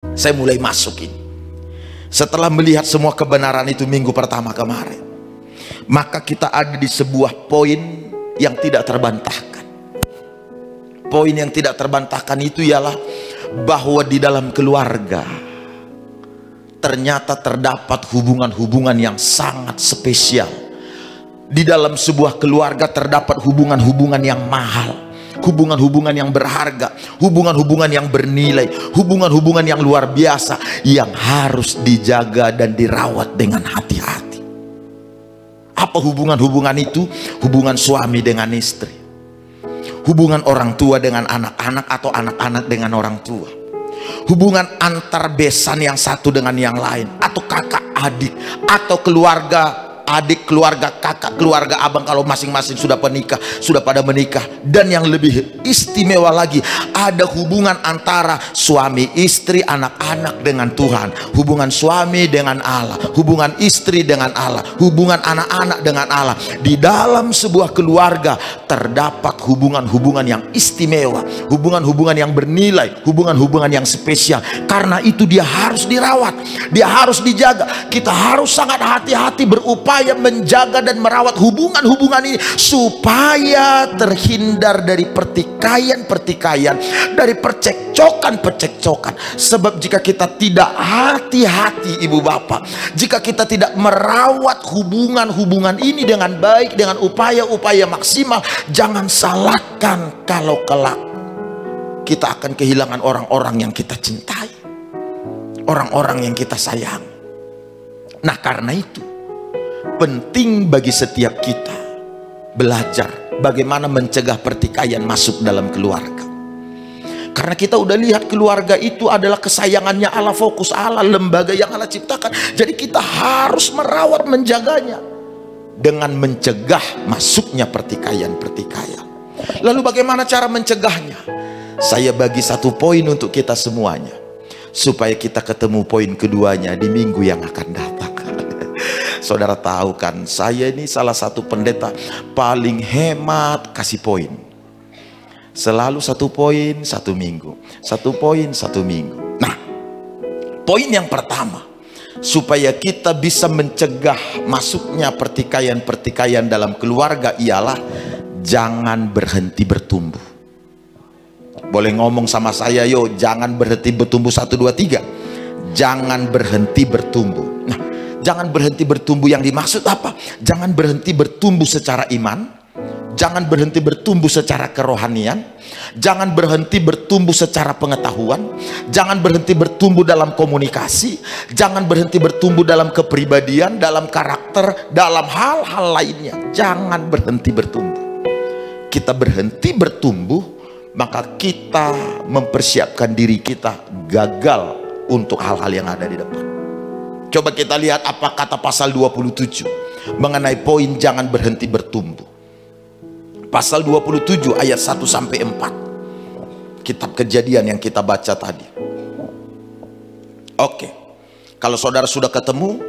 Saya mulai masuk ini. Setelah melihat semua kebenaran itu minggu pertama kemarin, maka kita ada di sebuah poin yang tidak terbantahkan. Poin yang tidak terbantahkan itu ialah bahwa di dalam keluarga ternyata terdapat hubungan-hubungan yang sangat spesial. Di dalam sebuah keluarga terdapat hubungan-hubungan yang mahal, hubungan-hubungan yang berharga, hubungan-hubungan yang bernilai, hubungan-hubungan yang luar biasa yang harus dijaga dan dirawat dengan hati-hati. Apa hubungan-hubungan itu? Hubungan suami dengan istri, hubungan orang tua dengan anak-anak atau anak-anak dengan orang tua, hubungan antar besan yang satu dengan yang lain, atau kakak adik, atau keluarga adik, keluarga kakak, keluarga abang kalau masing-masing sudah pada menikah. Dan yang lebih istimewa lagi, ada hubungan antara suami istri, anak-anak dengan Tuhan, hubungan suami dengan Allah, hubungan istri dengan Allah, hubungan anak-anak dengan Allah. Di dalam sebuah keluarga terdapat hubungan-hubungan yang istimewa, hubungan-hubungan yang bernilai, hubungan-hubungan yang spesial. Karena itu dia harus dirawat, dia harus dijaga. Kita harus sangat hati-hati berupaya menjaga dan merawat hubungan-hubungan ini supaya terhindar dari pertikaian-pertikaian, dari percekcokan-percekcokan. Sebab jika kita tidak hati-hati ibu bapak, jika kita tidak merawat hubungan-hubungan ini dengan baik, dengan upaya-upaya maksimal, jangan salahkan kalau kelak kita akan kehilangan orang-orang yang kita cintai, orang-orang yang kita sayang. Nah, karena itu penting bagi setiap kita belajar bagaimana mencegah pertikaian masuk dalam keluarga. Karena kita udah lihat keluarga itu adalah kesayangannya Allah, fokus Allah, lembaga yang Allah ciptakan. Jadi kita harus merawat, menjaganya dengan mencegah masuknya pertikaian-pertikaian. Lalu bagaimana cara mencegahnya? Saya bagi satu poin untuk kita semuanya, supaya kita ketemu poin keduanya di minggu yang akan datang. Saudara tahu kan, saya ini salah satu pendeta paling hemat kasih poin. Selalu satu poin satu minggu, satu poin satu minggu. Nah, poin yang pertama, supaya kita bisa mencegah masuknya pertikaian-pertikaian dalam keluarga ialah jangan berhenti bertumbuh. Boleh ngomong sama saya, yo, jangan berhenti bertumbuh. 1, 2, 3. Jangan berhenti bertumbuh. Nah, jangan berhenti bertumbuh yang dimaksud apa? Jangan berhenti bertumbuh secara iman, jangan berhenti bertumbuh secara kerohanian, jangan berhenti bertumbuh secara pengetahuan, jangan berhenti bertumbuh dalam komunikasi, jangan berhenti bertumbuh dalam kepribadian, dalam karakter, dalam hal-hal lainnya. Jangan berhenti bertumbuh. Kita berhenti bertumbuh, maka kita mempersiapkan diri kita gagal untuk hal-hal yang ada di depan. Coba kita lihat apa kata pasal 27 mengenai poin jangan berhenti bertumbuh. Pasal 27 ayat 1 sampai 4. Kitab Kejadian yang kita baca tadi. Oke. Kalau saudara sudah ketemu,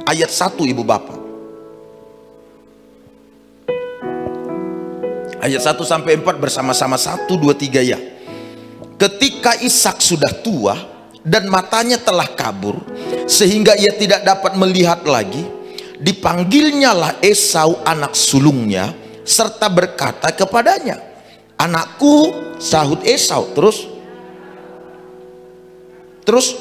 ayat 1 ibu bapak. Ayat 1 sampai 4 bersama-sama. 1, 2, 3 ya. Ketika Ishak sudah tua dan matanya telah kabur sehingga ia tidak dapat melihat lagi, dipanggilnyalah Esau anak sulungnya serta berkata kepadanya, "Anakku," sahut Esau. Terus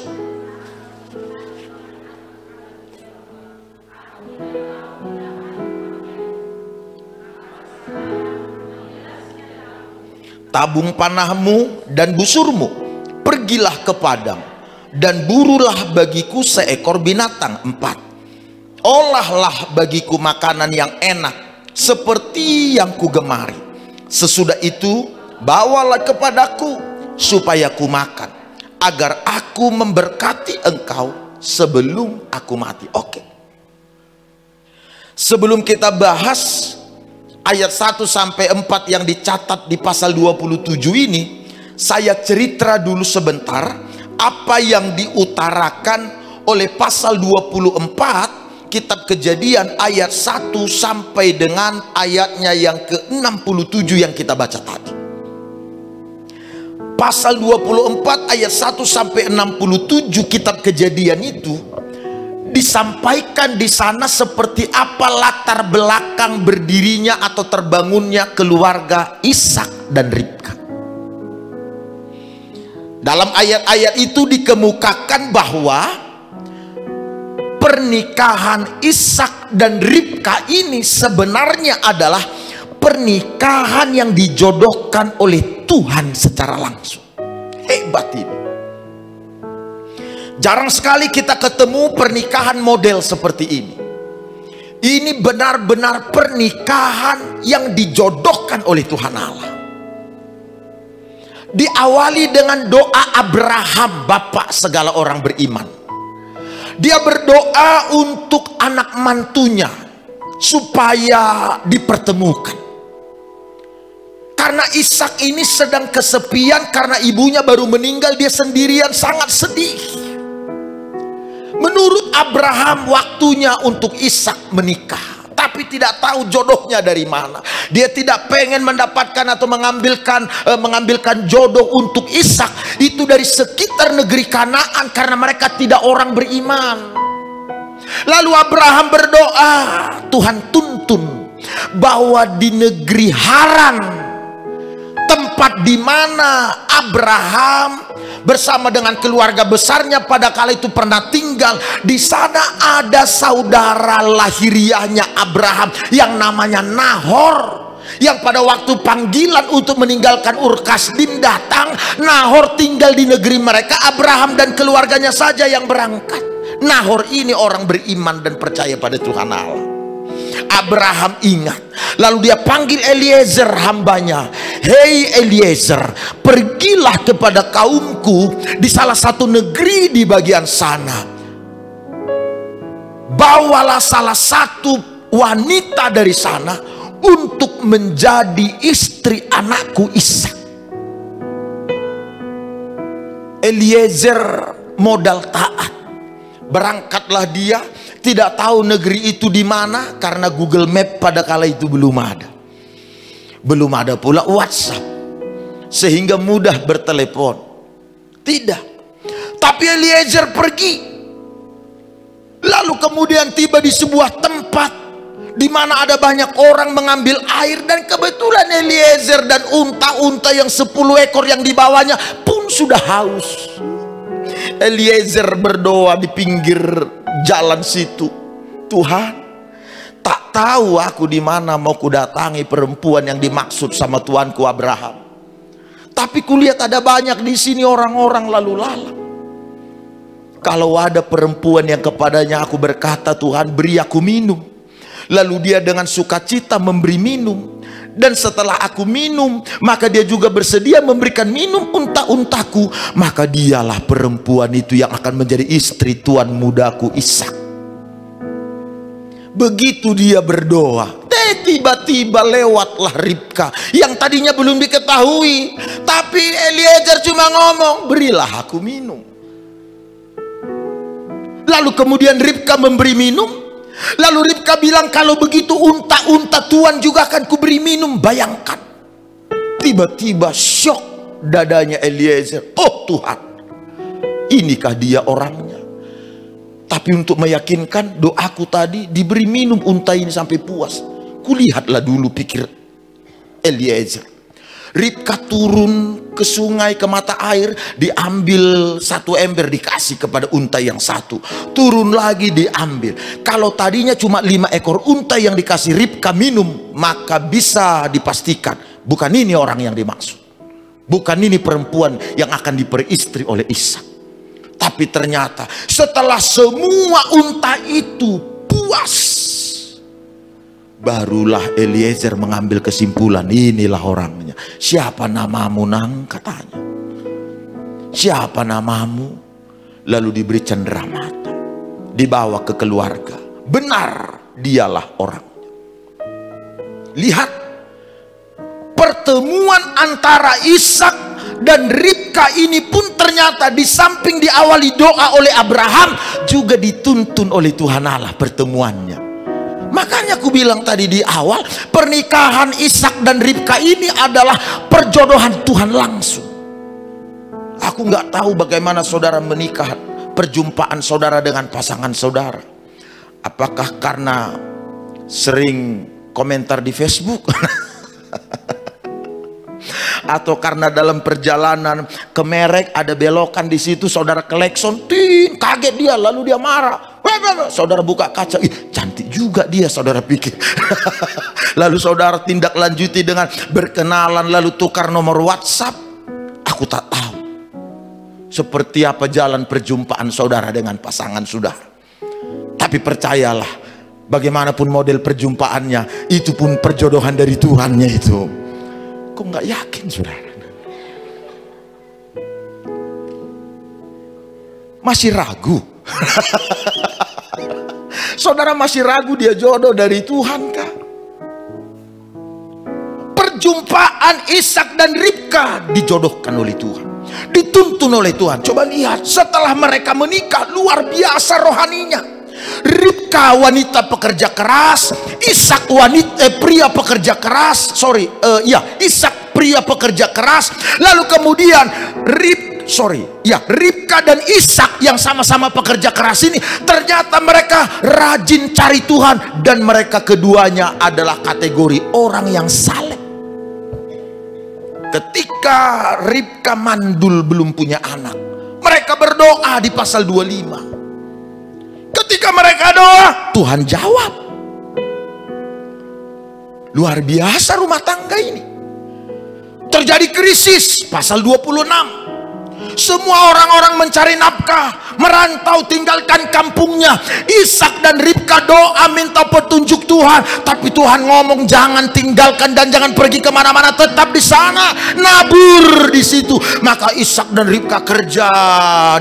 tabung panahmu dan busurmu, pergilah ke padang dan burulah bagiku seekor binatang 4. Olahlah bagiku makanan yang enak seperti yang kugemari. Sesudah itu bawalah kepadaku supaya ku makan, agar aku memberkati engkau sebelum aku mati. Oke. Sebelum kita bahas ayat 1 sampai 4 yang dicatat di pasal 27 ini, saya cerita dulu sebentar apa yang diutarakan oleh pasal 24 kitab Kejadian ayat 1 sampai dengan ayatnya yang ke-67 yang kita baca tadi. Pasal 24 ayat 1 sampai 67 kitab Kejadian itu disampaikan di sana seperti apa latar belakang berdirinya atau terbangunnya keluarga Ishak dan Ribka. Dalam ayat-ayat itu dikemukakan bahwa pernikahan Ishak dan Ribka ini sebenarnya adalah pernikahan yang dijodohkan oleh Tuhan secara langsung. Hebat ini. Jarang sekali kita ketemu pernikahan model seperti ini. Ini benar-benar pernikahan yang dijodohkan oleh Tuhan Allah. Diawali dengan doa Abraham, bapak segala orang beriman. Dia berdoa untuk anak mantunya supaya dipertemukan. Karena Ishak ini sedang kesepian karena ibunya baru meninggal, dia sendirian, sangat sedih. Menurut Abraham waktunya untuk Ishak menikah, tapi tidak tahu jodohnya dari mana. Dia tidak pengen mendapatkan atau mengambilkan jodoh untuk Ishak itu dari sekitar negeri Kanaan karena mereka tidak orang beriman. Lalu Abraham berdoa, Tuhan tuntun bahwa di negeri Haran, tempat di mana Abraham bersama dengan keluarga besarnya pada kala itu pernah tinggal, di sana ada saudara lahiriahnya Abraham yang namanya Nahor, yang pada waktu panggilan untuk meninggalkan Ur Kasdim datang, Nahor tinggal di negeri mereka, Abraham dan keluarganya saja yang berangkat. Nahor ini orang beriman dan percaya pada Tuhan Allah. Abraham ingat, lalu dia panggil Eliezer hambanya. Hei Eliezer, pergilah kepada kaumku di salah satu negeri di bagian sana. Bawalah salah satu wanita dari sana untuk menjadi istri anakku Ishak. Eliezer modal taat. Berangkatlah dia, tidak tahu negeri itu di mana karena Google Map pada kala itu belum ada. Belum ada pula WhatsApp sehingga mudah bertelepon. Tidak. Tapi Eliezer pergi. Lalu kemudian tiba di sebuah tempat di mana ada banyak orang mengambil air, dan kebetulan Eliezer dan unta-unta yang 10 ekor yang dibawanya pun sudah haus. Eliezer berdoa di pinggir jalan situ, Tuhan, tak tahu aku di mana mau kudatangi perempuan yang dimaksud sama tuanku Abraham. Tapi kulihat ada banyak di sini orang-orang lalu lalang. Kalau ada perempuan yang kepadanya aku berkata, Tuhan beri aku minum, lalu dia dengan sukacita memberi minum, dan setelah aku minum maka dia juga bersedia memberikan minum unta-untaku, maka dialah perempuan itu yang akan menjadi istri tuan mudaku Ishak. Begitu dia berdoa, tiba-tiba lewatlah Ribka yang tadinya belum diketahui, tapi Eliezer cuma ngomong, berilah aku minum. Lalu kemudian Ribka memberi minum. Lalu Ribka bilang, kalau begitu unta-unta Tuhan juga akan kuberi minum. Bayangkan, tiba-tiba syok dadanya Eliezer. Oh Tuhan, inikah dia orangnya? Tapi untuk meyakinkan doaku tadi, diberi minum unta ini sampai puas. Kulihatlah dulu, pikir Eliezer. Ribka turun ke sungai, ke mata air, diambil 1 ember dikasih kepada unta yang 1. Turun lagi diambil. Kalau tadinya cuma 5 ekor unta yang dikasih Ribka minum, maka bisa dipastikan bukan ini orang yang dimaksud. Bukan ini perempuan yang akan diperistri oleh Ishak. Tapi ternyata setelah semua unta itu puas, barulah Eliezer mengambil kesimpulan, inilah orangnya. Siapa namamu nang, katanya. Siapa namamu? Lalu diberi cenderamata, dibawa ke keluarga. Benar, dialah orangnya. Lihat pertemuan antara Ishak dan Ribka ini pun ternyata di samping diawali doa oleh Abraham, juga dituntun oleh Tuhan Allah pertemuannya. Makanya aku bilang tadi di awal, pernikahan Ishak dan Ribka ini adalah perjodohan Tuhan langsung. Aku nggak tahu bagaimana saudara menikah, perjumpaan saudara dengan pasangan saudara. Apakah karena sering komentar di Facebook? Atau karena dalam perjalanan ke Merek ada belokan di situ, saudara klekson, ting, kaget dia, lalu dia marah. Saudara buka kaca, ih cantik juga dia, saudara pikir. Lalu saudara tindak lanjuti dengan berkenalan, lalu tukar nomor WhatsApp. Aku tak tahu seperti apa jalan perjumpaan saudara dengan pasangan saudara. Tapi percayalah, bagaimanapun model perjumpaannya, itu pun perjodohan dari Tuhannya itu. Kok nggak yakin saudara? Masih ragu? Saudara masih ragu dia jodoh dari Tuhan kah? Perjumpaan Ishak dan Ribka dijodohkan oleh Tuhan, dituntun oleh Tuhan. Coba lihat, setelah mereka menikah, luar biasa rohaninya. Ribka wanita pekerja keras, Ishak pria pekerja keras. Ishak pria pekerja keras. Lalu kemudian Ribka dan Ishak yang sama-sama pekerja keras ini, ternyata mereka rajin cari Tuhan, dan mereka keduanya adalah kategori orang yang saleh. Ketika Ribka mandul belum punya anak, mereka berdoa di pasal 25. Ketika mereka doa, Tuhan jawab. Luar biasa rumah tangga ini. Terjadi krisis, pasal 26. Semua orang-orang mencari nafkah, merantau tinggalkan kampungnya. Ishak dan Ribka doa minta petunjuk Tuhan, tapi Tuhan ngomong jangan tinggalkan dan jangan pergi kemana-mana, tetap di sana, nabur di situ. Maka Ishak dan Ribka kerja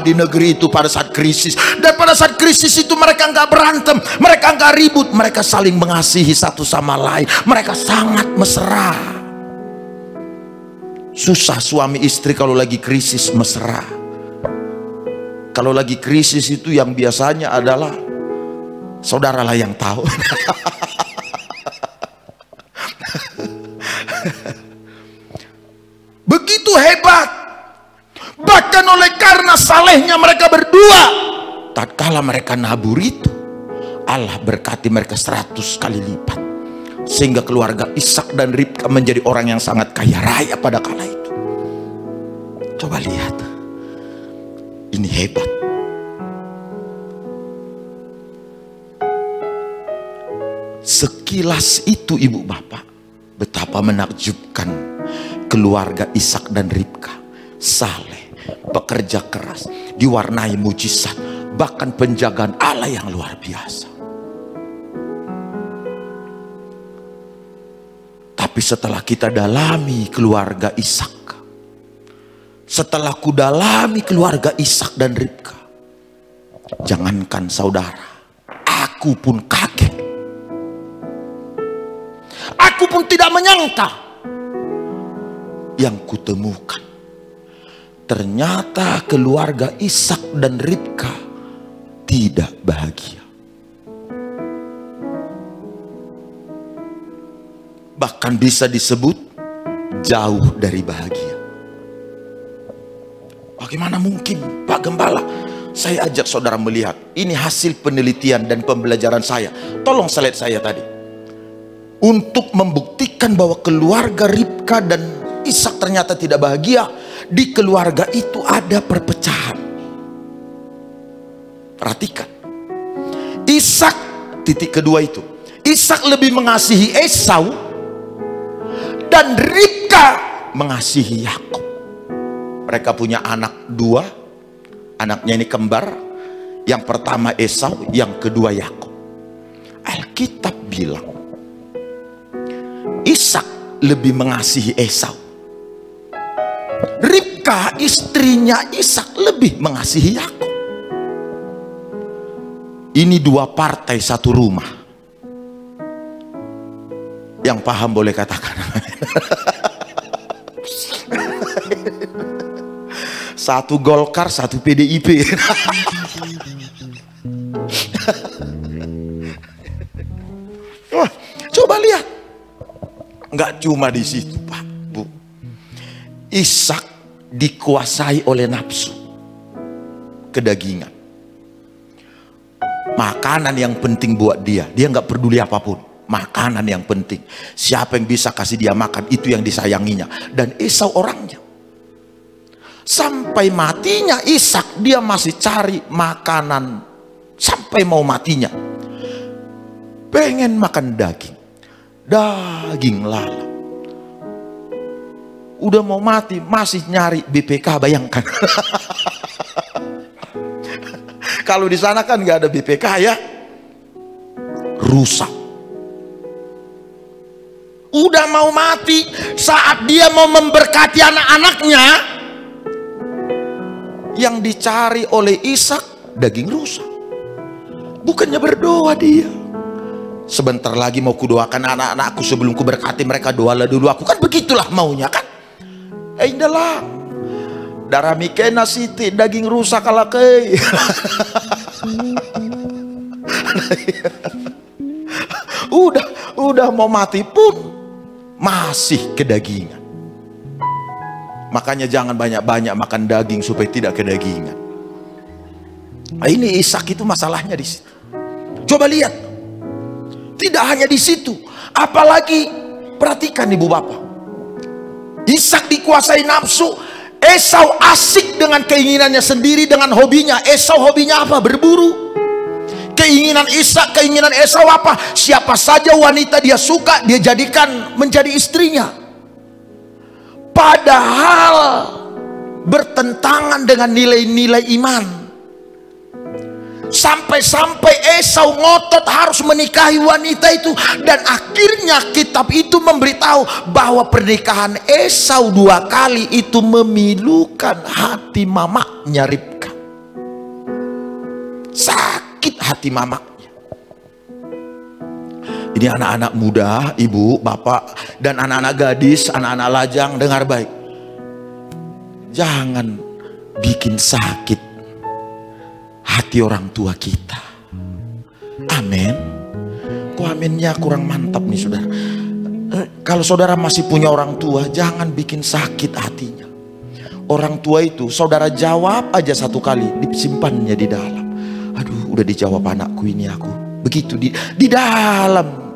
di negeri itu pada saat krisis, dan pada saat krisis itu mereka nggak berantem, mereka nggak ribut, mereka saling mengasihi satu sama lain, mereka sangat mesra. Susah suami istri kalau lagi krisis mesra. Kalau lagi krisis itu yang biasanya adalah saudara lah yang tahu. Begitu hebat. Bahkan oleh karena salehnya mereka berdua, tatkala mereka nabur itu, Allah berkati mereka 100 kali lipat. Sehingga keluarga Ishak dan Ribka menjadi orang yang sangat kaya raya pada kala itu. Coba lihat, ini hebat. Sekilas itu ibu bapak, betapa menakjubkan keluarga Ishak dan Ribka. Saleh, pekerja keras, diwarnai mujizat, bahkan penjagaan Allah yang luar biasa. Tapi setelah kita dalami keluarga Ishak, setelah ku dalami keluarga Ishak dan Ribka, jangankan saudara, aku pun kaget. Aku pun tidak menyangka. Yang kutemukan, ternyata keluarga Ishak dan Ribka tidak bahagia. Bahkan bisa disebut jauh dari bahagia. Bagaimana mungkin, Pak Gembala? Saya ajak saudara melihat. Ini hasil penelitian dan pembelajaran saya. Tolong slide saya tadi. Untuk membuktikan bahwa keluarga Ribka dan Ishak ternyata tidak bahagia. Di keluarga itu ada perpecahan. Perhatikan. Ishak, titik kedua itu. Ishak lebih mengasihi Esau, dan Ribka mengasihi Yakub. Mereka punya anak 2. Anaknya ini kembar. Yang pertama Esau, yang kedua Yakub. Alkitab bilang Ishak lebih mengasihi Esau. Ribka istrinya Ishak lebih mengasihi Yakub. Ini 2 partai satu rumah. Yang paham boleh katakan. Satu Golkar, satu PDIP. Wah, coba lihat. Nggak cuma di situ, Pak, Bu. Ishak dikuasai oleh nafsu kedagingan. Makanan yang penting buat dia. Dia nggak peduli apapun. Makanan yang penting. Siapa yang bisa kasih dia makan, itu yang disayanginya. Dan Esau orangnya. Sampai matinya Ishak, dia masih cari makanan. Sampai mau matinya. Pengen makan daging. Daging lalat. Udah mau mati, masih nyari BPK, bayangkan. Kalau di sana kan nggak ada BPK ya. Rusak. Udah mau mati, saat dia mau memberkati anak-anaknya, yang dicari oleh Ishak daging rusak. Bukannya berdoa dia. Sebentar lagi mau kudoakan anak-anakku, sebelum ku berkati mereka, doalah dulu aku. Kan begitulah maunya kan. Indalah. Darah mikena siti daging rusak ala kei. Udah mau mati pun masih kedagingan. Makanya jangan banyak-banyak makan daging supaya tidak kedagingan. Nah, ini Ishak itu masalahnya di situ. Coba lihat. Tidak hanya di situ, apalagi perhatikan ibu bapak. Ishak dikuasai nafsu, Esau asik dengan keinginannya sendiri, dengan hobinya. Esau hobinya apa? Berburu. Keinginan Ishak, keinginan Esau apa? Siapa saja wanita dia suka, dia jadikan menjadi istrinya. Padahal bertentangan dengan nilai-nilai iman. Sampai-sampai Esau ngotot harus menikahi wanita itu. Dan akhirnya kitab itu memberitahu bahwa pernikahan Esau 2 kali itu memilukan hati mamaknya Ribka. Sakit hati mamaknya. Ini anak-anak muda, ibu, bapak, dan anak-anak gadis, anak-anak lajang, dengar baik. Jangan bikin sakit hati orang tua kita. Amin. Kok aminnya kurang mantap nih saudara. Kalau saudara masih punya orang tua, jangan bikin sakit hatinya. Orang tua itu saudara jawab aja 1 kali, disimpannya di dalam. Aduh, udah dijawab anakku ini aku. Begitu di dalam.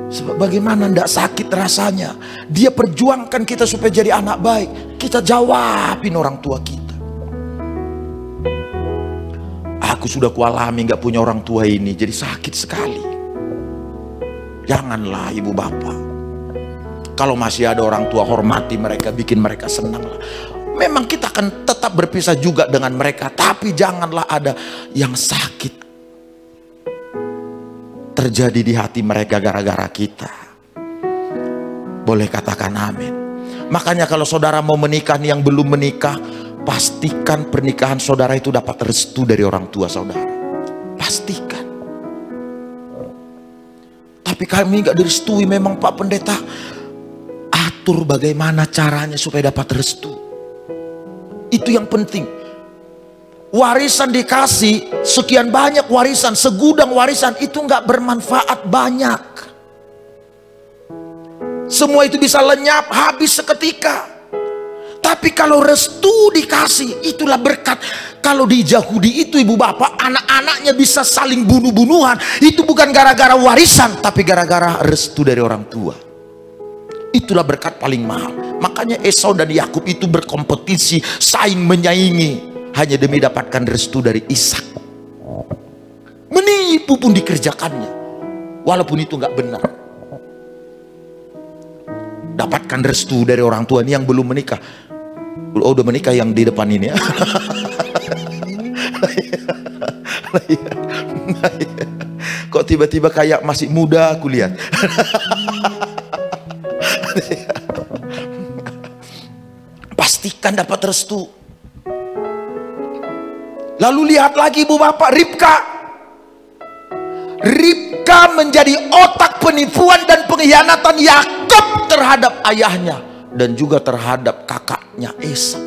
Sebab bagaimana ndak sakit rasanya. Dia perjuangkan kita supaya jadi anak baik. Kita jawabin orang tua kita. Aku sudah kualami gak punya orang tua ini, jadi sakit sekali. Janganlah ibu bapak. Kalau masih ada orang tua, hormati mereka, bikin mereka senang lah. Memang kita akan tetap berpisah juga dengan mereka, tapi janganlah ada yang sakit terjadi di hati mereka gara-gara kita. Boleh katakan amin. Makanya kalau saudara mau menikah nih, yang belum menikah, pastikan pernikahan saudara itu dapat restu dari orang tua saudara. Pastikan. Tapi kami nggak direstui memang Pak Pendeta. Atur bagaimana caranya supaya dapat restu. Itu yang penting. Warisan dikasih, sekian banyak warisan, segudang warisan, itu nggak bermanfaat banyak. Semua itu bisa lenyap, habis seketika. Tapi kalau restu dikasih, itulah berkat. Kalau di Yahudi itu ibu bapak, anak-anaknya bisa saling bunuh-bunuhan. Itu bukan gara-gara warisan, tapi gara-gara restu dari orang tua. Itulah berkat paling mahal. Makanya Esau dan Yakub itu berkompetisi, saing menyaingi, hanya demi dapatkan restu dari Ishak. Menipu pun dikerjakannya, walaupun itu nggak benar. Dapatkan restu dari orang tua ini yang belum menikah. Oh, udah menikah yang di depan ini ya. Kok tiba-tiba kayak masih muda aku lihat. Pastikan dapat restu. Lalu lihat lagi ibu bapak, Ribka menjadi otak penipuan dan pengkhianatan Yakub terhadap ayahnya. dan juga terhadap kakaknya Esau.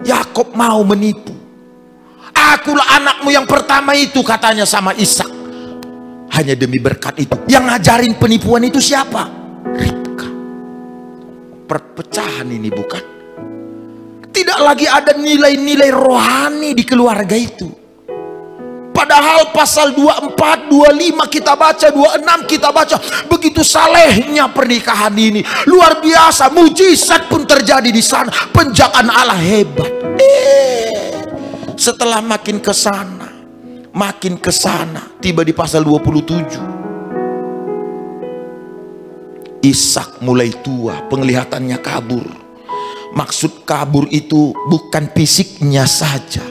Yakob mau menipu. Akulah anakmu yang pertama itu, katanya sama Ishak. Hanya demi berkat itu. Yang ngajarin penipuan itu siapa? Ribka. Perpecahan ini bukan? Tidak lagi ada nilai-nilai rohani di keluarga itu. Padahal pasal 24, 25 kita baca, 26 kita baca, begitu salehnya pernikahan ini. Luar biasa, mujizat pun terjadi di sana. Penjagaan Allah hebat. Setelah makin ke sana, tiba di pasal 27. Ishak mulai tua, penglihatannya kabur. Maksud kabur itu bukan fisiknya saja,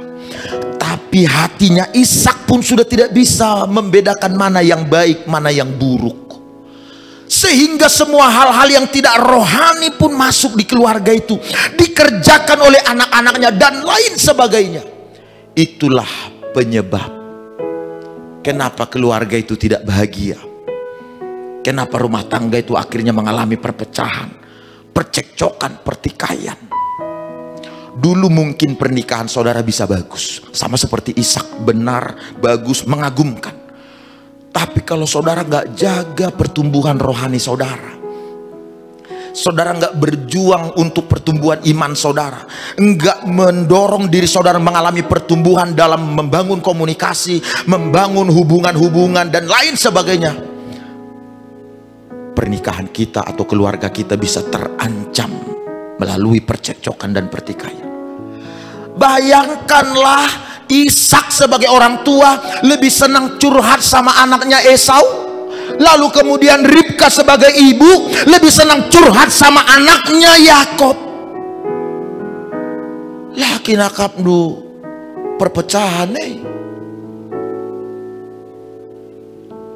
tapi hatinya Ishak pun sudah tidak bisa membedakan mana yang baik, mana yang buruk. Sehingga semua hal-hal yang tidak rohani pun masuk di keluarga itu, dikerjakan oleh anak-anaknya dan lain sebagainya. Itulah penyebab kenapa keluarga itu tidak bahagia. Kenapa rumah tangga itu akhirnya mengalami perpecahan, percekcokan, pertikaian. Dulu mungkin pernikahan saudara bisa bagus, sama seperti Ishak, benar, bagus, mengagumkan. Tapi kalau saudara nggak jaga pertumbuhan rohani saudara, saudara nggak berjuang untuk pertumbuhan iman saudara, nggak mendorong diri saudara mengalami pertumbuhan dalam membangun komunikasi, membangun hubungan-hubungan dan lain sebagainya, pernikahan kita atau keluarga kita bisa terancam melalui percekcokan dan pertikaian. Bayangkanlah Ishak sebagai orang tua lebih senang curhat sama anaknya Esau, lalu kemudian Ribka sebagai ibu lebih senang curhat sama anaknya Yakob. Laki nakap du perpecahan nih.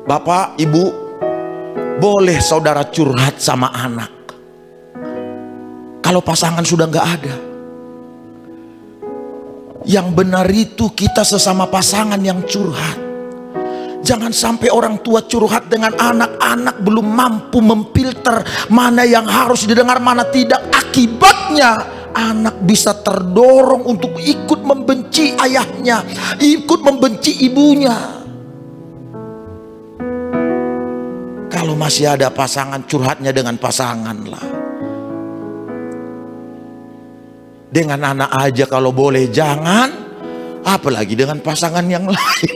Bapak, ibu, boleh saudara curhat sama anak kalau pasangan sudah nggak ada. Yang benar itu kita sesama pasangan yang curhat. Jangan sampai orang tua curhat dengan anak-anak belum mampu memfilter mana yang harus didengar, mana tidak. Akibatnya anak bisa terdorong untuk ikut membenci ayahnya, ikut membenci ibunya. Kalau masih ada pasangan, curhatnya dengan pasangan lah. Dengan anak aja kalau boleh jangan, apalagi dengan pasangan yang lain.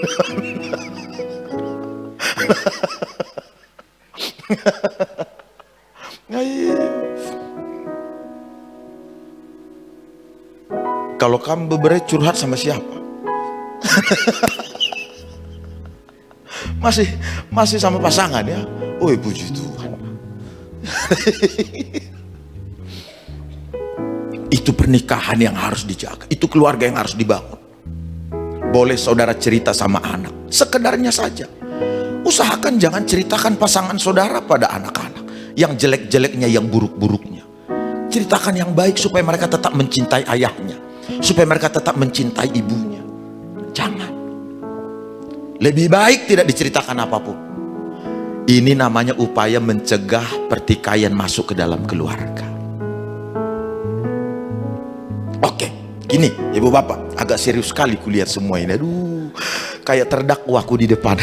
Kalau kamu beberes curhat sama siapa? masih sama pasangan ya? Oh puji Tuhan. Itu pernikahan yang harus dijaga, itu keluarga yang harus dibangun. Boleh saudara cerita sama anak, sekedarnya saja. Usahakan jangan ceritakan pasangan saudara pada anak-anak, yang jelek-jeleknya, yang buruk-buruknya. Ceritakan yang baik supaya mereka tetap mencintai ayahnya, supaya mereka tetap mencintai ibunya. Jangan. Lebih baik tidak diceritakan apapun. Ini namanya upaya mencegah pertikaian masuk ke dalam keluarga. Oke, gini ibu bapak, agak serius sekali kulihat semua ini. Aduh, kayak terdakwa aku di depan.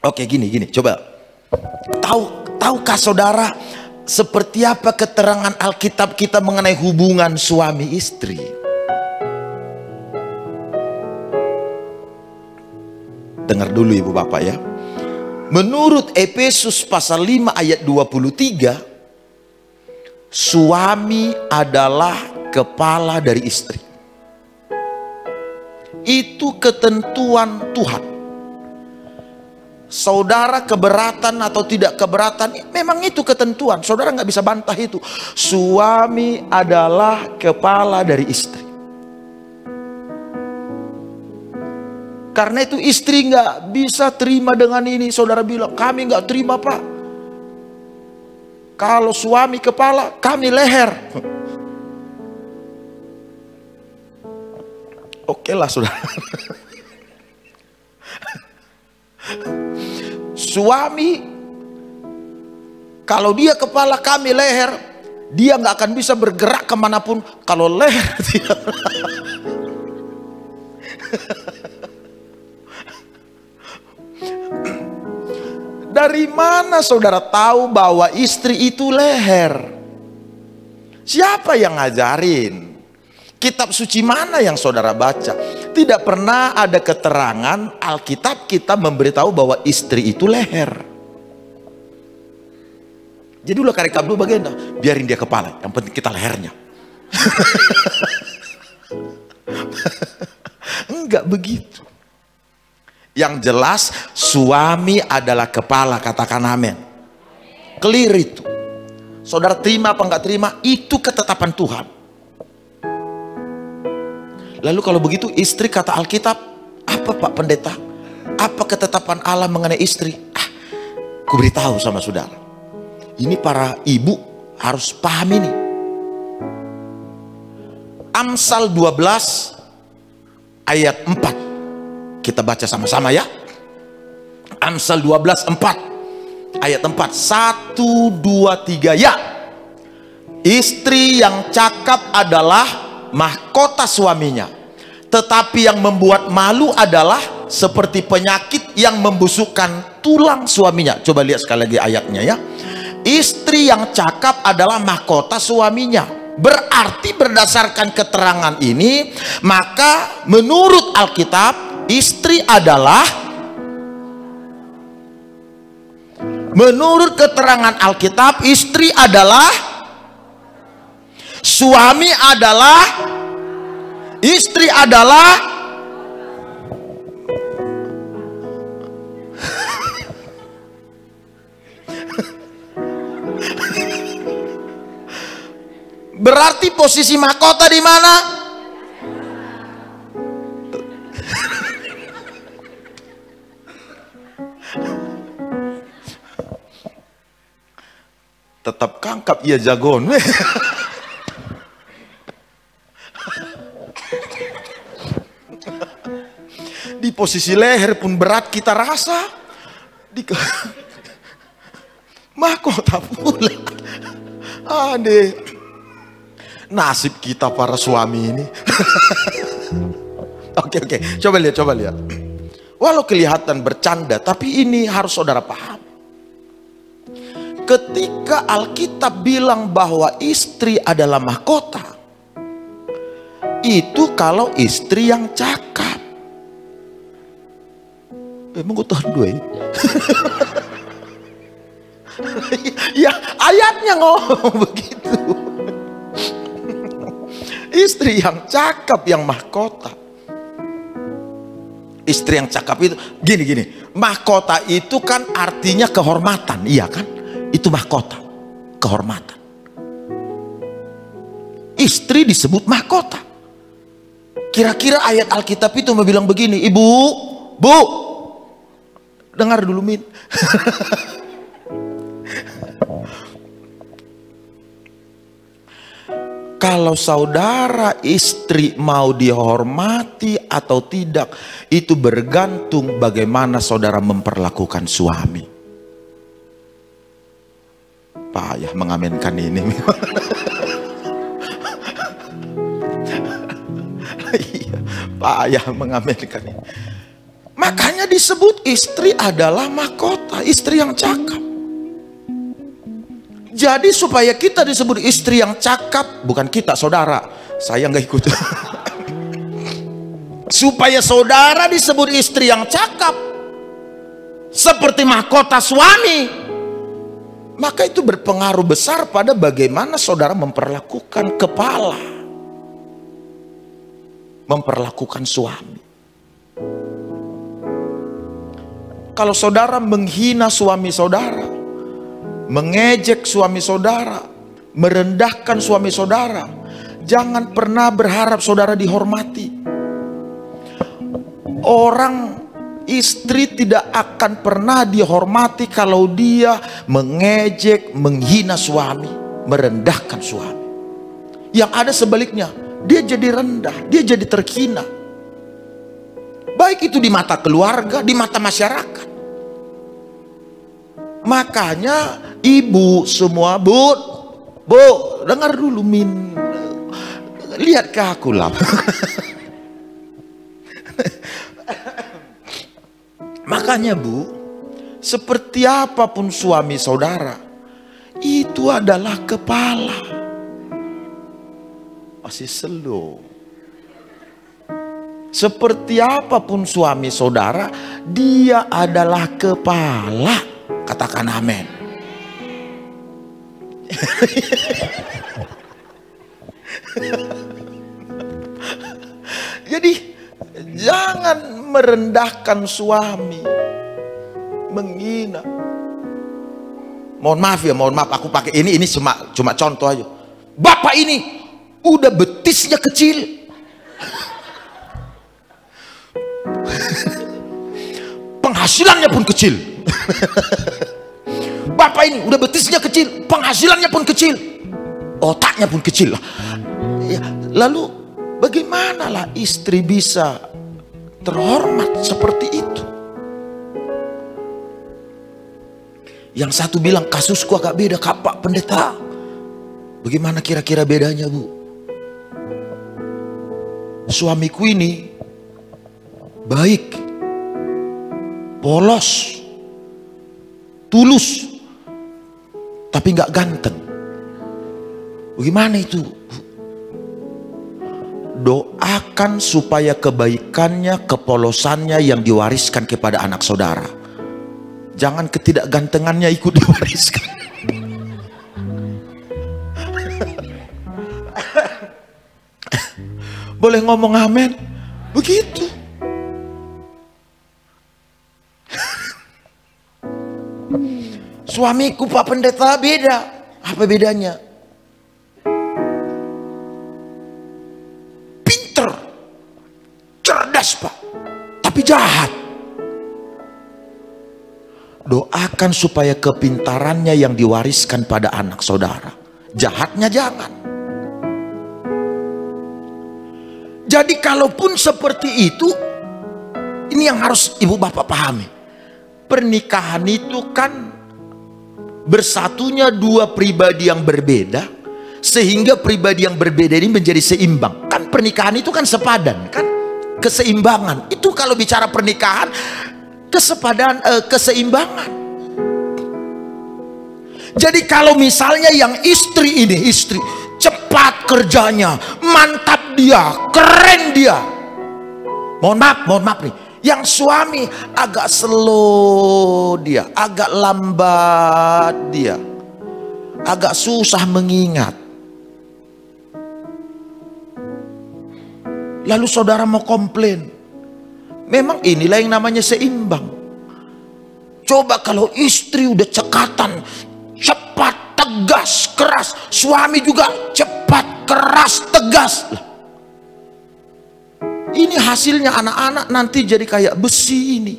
Oke, gini, coba. Tahukah saudara seperti apa keterangan Alkitab kita mengenai hubungan suami istri? Dengar dulu ibu bapak ya. Menurut Efesus pasal 5 ayat 23, suami adalah kepala dari istri. Itu ketentuan Tuhan. Saudara keberatan atau tidak keberatan, memang itu ketentuan. Saudara nggak bisa bantah itu. Suami adalah kepala dari istri. Karena itu istri nggak bisa terima dengan ini. Saudara bilang, kami nggak terima pak. Kalau suami kepala, kami leher. Oke lah saudara. Suami Kalau dia kepala, kami leher. Dia nggak akan bisa bergerak kemanapun kalau leher dia. Dari mana saudara tahu bahwa istri itu leher? Siapa yang ngajarin? Kitab suci mana yang saudara baca? Tidak pernah ada keterangan Alkitab kita memberitahu bahwa istri itu leher. Jadi ulah karek dulu bagian, biarin dia kepala, yang penting kita lehernya. Enggak begitu. Yang jelas suami adalah kepala, katakan amin. Clear itu. Saudara terima apa enggak terima, itu ketetapan Tuhan. Lalu kalau begitu istri, kata Alkitab, apa Pak Pendeta? Apa ketetapan Allah mengenai istri? Aku beritahu sama saudara. Ini para ibu harus paham ini. Amsal 12 ayat 4. Kita baca sama-sama ya. Amsal 12 4 ayat 4. 1, 2, 3 ya. Istri yang cakap adalah mahkota suaminya, tetapi yang membuat malu adalah seperti penyakit yang membusukkan tulang suaminya. Coba lihat sekali lagi ayatnya ya. Istri yang cakap adalah mahkota suaminya. Berarti berdasarkan keterangan ini, maka menurut Alkitab, istri adalah, menurut keterangan Alkitab, istri adalah, suami adalah, istri adalah, berarti posisi mahkota di mana? Tetap kangkap ia jagon. Di posisi leher pun berat kita rasa. Mahkota pula. Ade. Nasib kita para suami ini. Oke, coba lihat. Walau kelihatan bercanda, tapi ini harus saudara paham. Ketika Alkitab bilang bahwa istri adalah mahkota, itu kalau istri yang cakap. Emang gue tahan dua ya? Ya ayatnya ngomong begitu. Istri yang cakap yang mahkota. Istri yang cakap itu gini. Mahkota itu kan artinya kehormatan, iya kan? Itu mahkota, kehormatan. Istri disebut mahkota. Kira-kira ayat Alkitab itu mau bilang begini, ibu, bu, dengar dulu Min. Kalau saudara istri mau dihormati atau tidak, itu bergantung bagaimana saudara memperlakukan suami. Payah mengaminkan ini. Payah mengaminkan ini. Makanya disebut istri adalah mahkota, istri yang cakap. Jadi supaya kita disebut istri yang cakap, bukan kita saudara, saya nggak ikut. Supaya saudara disebut istri yang cakap, seperti mahkota suami, maka itu berpengaruh besar pada bagaimana saudara memperlakukan kepala, memperlakukan suami. Kalau saudara menghina suami saudara, mengejek suami saudara, merendahkan suami saudara, jangan pernah berharap saudara dihormati. Orang istri tidak akan pernah dihormati kalau dia mengejek, menghina suami, merendahkan suami. Yang ada sebaliknya, dia jadi rendah, dia jadi terhina. Baik itu di mata keluarga, di mata masyarakat. Makanya ibu semua, bu, dengar dulu Min, lihat ke aku lah. Makanya Bu, seperti apapun suami saudara, itu adalah kepala. Masih slow. Seperti apapun suami saudara, dia adalah kepala. Katakan amin. Jadi jangan merendahkan suami, menghina. Mohon maaf aku pakai ini cuma contoh aja. Bapak ini udah betisnya kecil, penghasilannya pun kecil. Bapak ini udah betisnya kecil, penghasilannya pun kecil, otaknya pun kecil. Ya, lalu bagaimanalah istri bisa terhormat seperti itu? Yang satu bilang kasusku agak beda, Kak Pak Pendeta. Bagaimana kira-kira bedanya, Bu? Suamiku ini baik, polos, tulus, tapi nggak ganteng. Bagaimana itu? Doakan supaya kebaikannya, kepolosannya yang diwariskan kepada anak saudara. Jangan ketidakgantengannya ikut diwariskan. Boleh ngomong amin? Begitu. Suamiku Pak Pendeta beda. Apa bedanya? Pinter, cerdas Pak, tapi jahat. Doakan supaya kepintarannya yang diwariskan pada anak saudara, jahatnya jangan. Jadi kalaupun seperti itu, ini yang harus ibu bapak pahami. Pernikahan itu kan bersatunya dua pribadi yang berbeda, sehingga pribadi yang berbeda ini menjadi seimbang. Kan pernikahan itu kan sepadan, kan keseimbangan. Itu kalau bicara pernikahan, keseimbangan. Jadi kalau misalnya yang istri cepat kerjanya, mantap dia, keren dia. Mohon maaf nih. Yang suami agak slow dia, agak lambat dia, agak susah mengingat. Lalu saudara mau komplain. Memang inilah yang namanya seimbang. Coba kalau istri udah cekatan, cepat, tegas, keras. Suami juga cepat, keras, tegas. Ini hasilnya anak-anak nanti jadi kayak besi ini.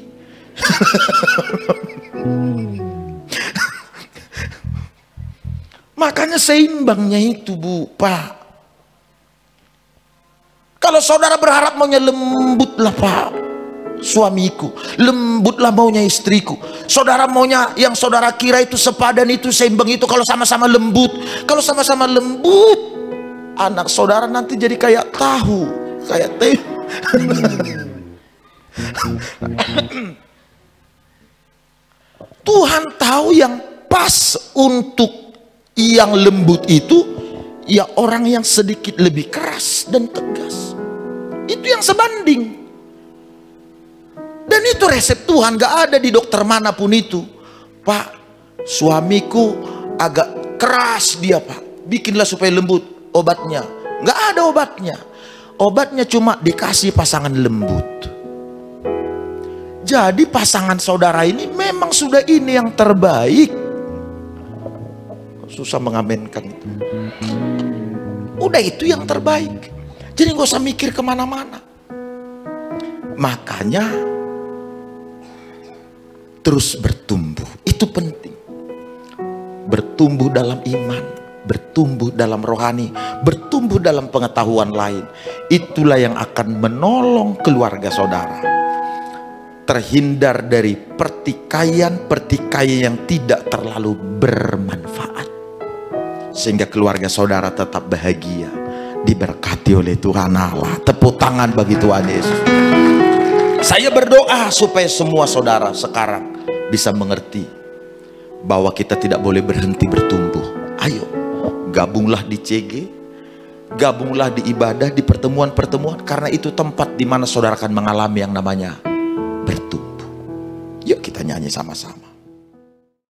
Makanya seimbangnya itu Bu, Pak. Kalau saudara berharap maunya lembut lah Pak, suamiku, lembutlah maunya istriku. Saudara maunya yang saudara kira itu sepadan, itu seimbang itu kalau sama-sama lembut. Kalau sama-sama lembut, anak saudara nanti jadi kayak tahu, kayak tempe. Tuhan tahu yang pas untuk yang lembut itu ya orang yang sedikit lebih keras dan tegas. Itu yang sebanding. Dan itu resep Tuhan, gak ada di dokter manapun itu. Pak, suamiku agak keras dia Pak, bikinlah supaya lembut. Obatnya gak ada obatnya. Obatnya cuma dikasih pasangan lembut. Jadi pasangan saudara ini memang sudah ini yang terbaik. Susah mengamenkan itu. Udah itu yang terbaik. Jadi gak usah mikir kemana-mana. Makanya terus bertumbuh, itu penting. Bertumbuh dalam iman, bertumbuh dalam rohani, bertumbuh dalam pengetahuan lain. Itulah yang akan menolong keluarga saudara. terhindar dari pertikaian-pertikaian yang tidak terlalu bermanfaat, sehingga keluarga saudara tetap bahagia, diberkati oleh Tuhan Allah. Tepuk tangan bagi Tuhan Yesus. Saya berdoa supaya semua saudara sekarang bisa mengerti bahwa kita tidak boleh berhenti bertumbuh. Ayo, gabunglah di CG, gabunglah di ibadah, di pertemuan-pertemuan, karena itu tempat di mana saudara akan mengalami yang namanya bertumbuh. Yuk kita nyanyi sama-sama.